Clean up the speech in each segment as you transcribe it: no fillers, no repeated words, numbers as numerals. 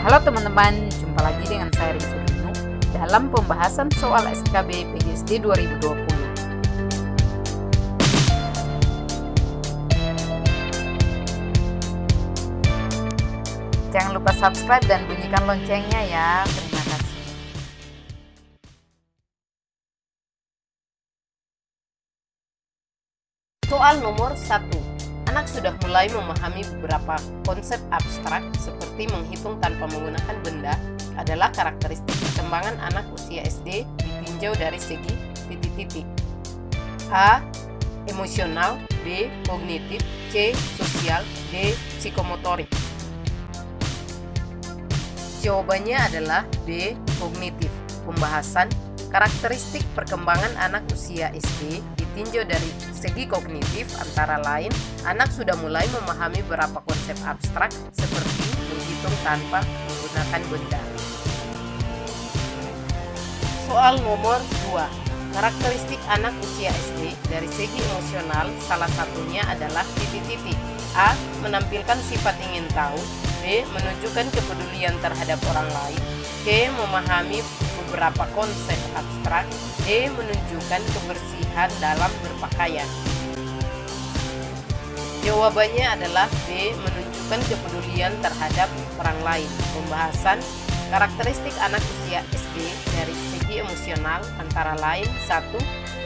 Halo teman-teman, jumpa lagi dengan saya Rinsu Binu dalam pembahasan soal SKB PGSD 2020. Jangan lupa subscribe dan bunyikan loncengnya ya. Terima kasih. Soal nomor 1. Anak sudah mulai memahami beberapa konsep abstrak seperti menghitung tanpa menggunakan benda adalah karakteristik perkembangan anak usia SD ditinjau dari segi titik-titik. A. Emosional, B. Kognitif, C. Sosial, D. Psikomotorik. Jawabannya adalah B. Kognitif. Pembahasan karakteristik perkembangan anak usia SD ditinjau dari segi kognitif antara lain anak sudah mulai memahami beberapa konsep abstrak seperti menghitung tanpa menggunakan benda. Soal nomor 2. Karakteristik anak usia SD dari segi emosional salah satunya adalah titik-titik. A. Menampilkan sifat ingin tahu. B. Menunjukkan kepedulian terhadap orang lain. C. Memahami beberapa konsep abstrak. D. Menunjukkan kebersihan dalam berpakaian. Jawabannya adalah B. Menunjukkan kepedulian terhadap orang lain. Pembahasan karakteristik anak usia SD dari segi emosional antara lain 1.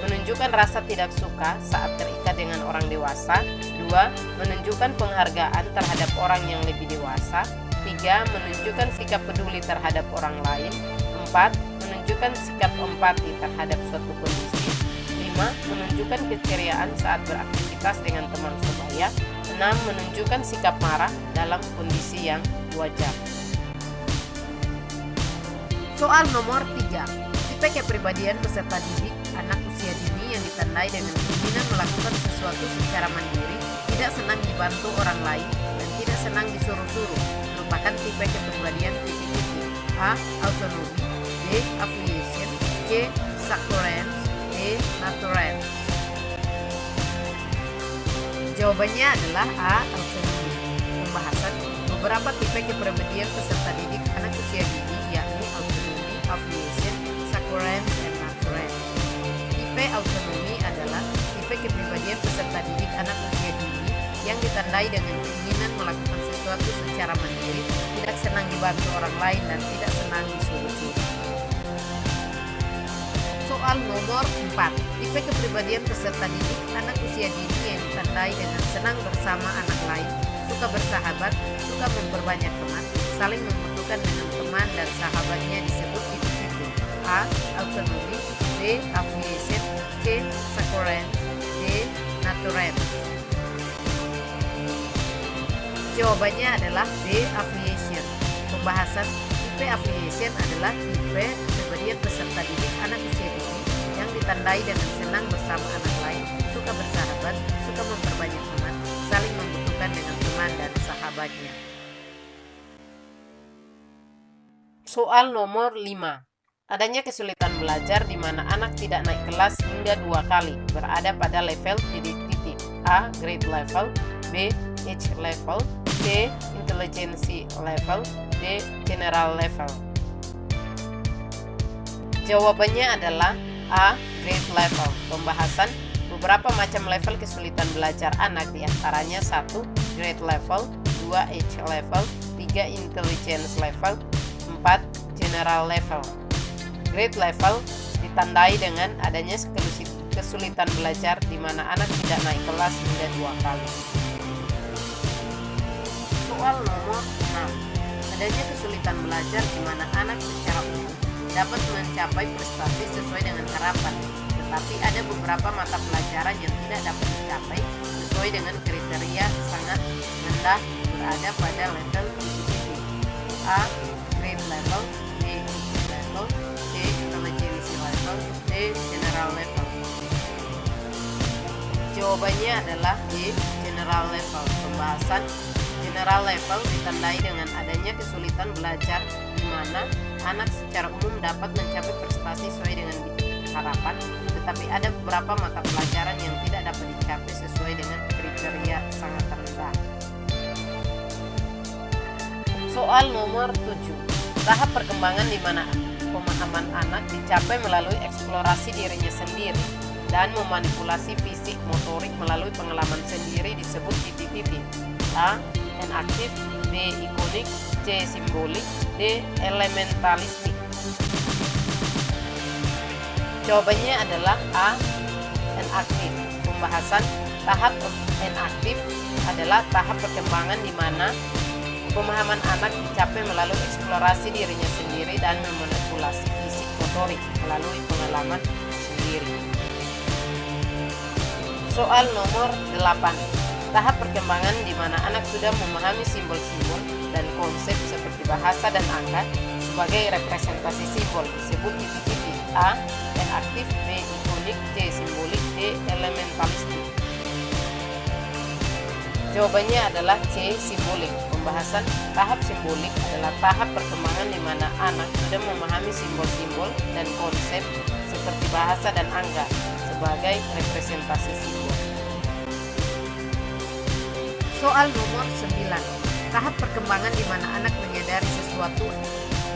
Menunjukkan rasa tidak suka saat terikat dengan orang dewasa. 2. Menunjukkan penghargaan terhadap orang yang lebih dewasa. 3. Menunjukkan sikap peduli terhadap orang lain. 4. Menunjukkan sikap empati terhadap suatu kondisi. 5. Menunjukkan keceriaan saat beraktivitas dengan teman sebaya. 6. Menunjukkan sikap marah dalam kondisi yang wajar. Soal nomor 3. Tipe kepribadian peserta didik anak usia dini yang ditandai dengan keinginan melakukan sesuatu secara mandiri, tidak senang dibantu orang lain, dan tidak senang disuruh-suruh merupakan tipe kepribadian titik-titik. A. Autonomi, B. Affiliation, C. Succurrence, D. Naturance. Jawabannya adalah A. Autonomi. Pembahasan beberapa tipe kepribadian peserta didik anak usia dini yakni autonomi, affiliation, succurrence, dan naturance. Tipe autonomi adalah tipe kepribadian peserta didik anak usia dini yang ditandai dengan keinginan melakukan sesuatu secara mandiri, tidak senang dibantu orang lain, dan tidak senang disuruh-suruh. Soal nomor 4. Tipe kepribadian peserta didik anak usia dini yang ditandai dengan senang bersama anak lain, suka bersahabat, suka memperbanyak teman, saling membutuhkan dengan teman dan sahabatnya disebut titik-titik. A. Autonomi, B. Affiliation, C. Succurrence, D. Naturance. Jawabannya adalah B. Affiliation. Pembahasan tipe affiliation adalah tipe kepribadian peserta didik anak usia dini yang ditandai dengan senang bersama anak lain, suka bersahabat, suka memperbanyak teman, saling membutuhkan dengan teman dan sahabatnya. Soal nomor 5. Adanya kesulitan belajar di mana anak tidak naik kelas hingga 2 kali, berada pada level titik-titik. A. Grade level, B. Age level, C. Intelligence level, D. General level. Jawabannya adalah A. Grade level. Pembahasan beberapa macam level kesulitan belajar anak diantaranya 1. Grade level, 2. Age level, 3. Intelligence level, 4. General level. Grade level ditandai dengan adanya kesulitan belajar di mana anak tidak naik kelas hingga 2 kali. Soal nomor 6. Adanya kesulitan belajar di mana anak secara umum dapat mencapai prestasi sesuai dengan harapan, tetapi ada beberapa mata pelajaran yang tidak dapat dicapai sesuai dengan kriteria sangat rendah, berada pada level titik-titik. A. Grade level, B. Age level, C. Intelligence level, D. General level. Jawabannya adalah D. General level. Pembahasan general level ditandai dengan adanya kesulitan belajar di mana anak secara umum dapat mencapai prestasi sesuai dengan harapan, tetapi ada beberapa mata pelajaran yang tidak dapat dicapai sesuai dengan kriteria sangat rendah. Soal nomor 7. Tahap perkembangan di mana pemahaman anak dicapai melalui eksplorasi dirinya sendiri dan memanipulasi fisik motorik melalui pengalaman sendiri disebut titik-titik. A. Enaktif, B. Ikonik, C. Simbolik, D. Elementalistik. Jawabannya adalah A. Enaktif. Pembahasan tahap enaktif adalah tahap perkembangan di mana pemahaman anak dicapai melalui eksplorasi dirinya sendiri dan memanipulasi fisik motorik melalui pengalaman sendiri. Soal nomor 8. Tahap perkembangan di mana anak sudah memahami simbol-simbol dan konsep seperti bahasa dan angka sebagai representasi simbol disebut titik-titik. A. Enaktif, B. Ikonik, C. Simbolik, D. Elementalistik. Jawabannya adalah C. Simbolik. Pembahasan tahap simbolik adalah tahap perkembangan di mana anak sudah memahami simbol-simbol dan konsep seperti bahasa dan angka sebagai representasi simbol. Soal nomor 9. Tahap perkembangan di mana anak menyadari sesuatu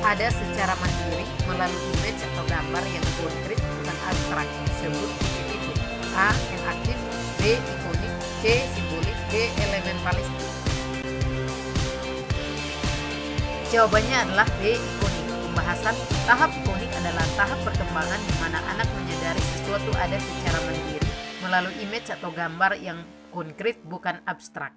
ada secara mandiri melalui image atau gambar yang konkret bukan abstrak disebut titik-titik. A. Enaktif, B. Ikonik, C. Simbolik, D. Elementalistik. Jawabannya adalah B. Ikonik. Pembahasan tahap ikonik adalah tahap perkembangan di mana anak menyadari sesuatu ada secara mandiri melalui image atau gambar yang konkret bukan abstrak.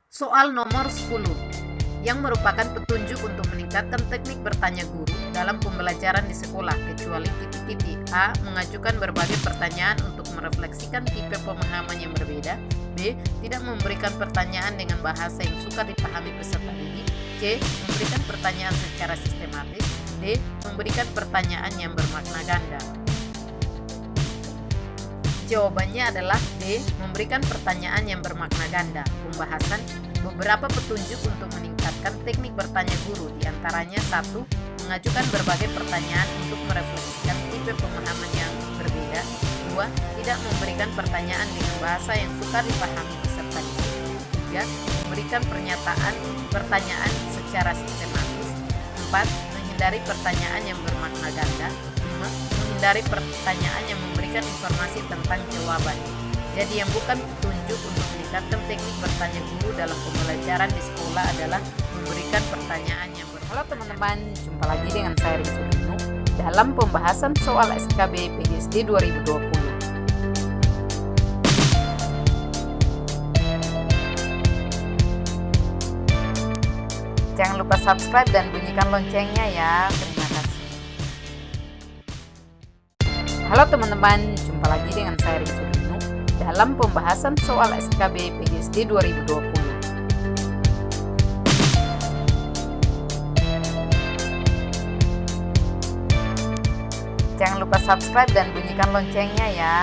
Soal nomor 10 yang merupakan petunjuk untuk meningkatkan teknik bertanya guru dalam pembelajaran di sekolah kecuali titik-titik. A. Mengajukan berbagai pertanyaan untuk merefleksikan tipe pemahaman yang berbeda. B. Tidak memberikan pertanyaan dengan bahasa yang suka dipahami peserta didik. C. Memberikan pertanyaan secara sistematis. D. Memberikan pertanyaan yang bermakna ganda. Jawabannya adalah D. Memberikan pertanyaan yang bermakna ganda. Pembahasan beberapa petunjuk untuk meningkatkan teknik bertanya guru, diantaranya 1. Mengajukan berbagai pertanyaan untuk merefleksikan tipe pemahaman yang berbeda. 2. Tidak memberikan pertanyaan dengan bahasa yang suka dipahami peserta didik. 3. Memberikan pertanyaan secara sistematis. 4. Menghindari pertanyaan yang bermakna ganda. 5. Menghindari pertanyaan yang memberikan informasi tentang jawabannya. Jadi yang bukan petunjuk untuk meningkatkan teknik bertanya guru dalam pembelajaran di sekolah adalah memberikan pertanyaan yang Halo teman-teman, jumpa lagi dengan saya Rinsu Binu dalam pembahasan soal SKB PGSD 2020. Jangan lupa subscribe dan bunyikan loncengnya ya. Terima kasih. Halo teman-teman, jumpa lagi dengan saya Rinsu Binu dalam pembahasan soal SKB PGSD 2020. Jangan lupa subscribe dan bunyikan loncengnya ya.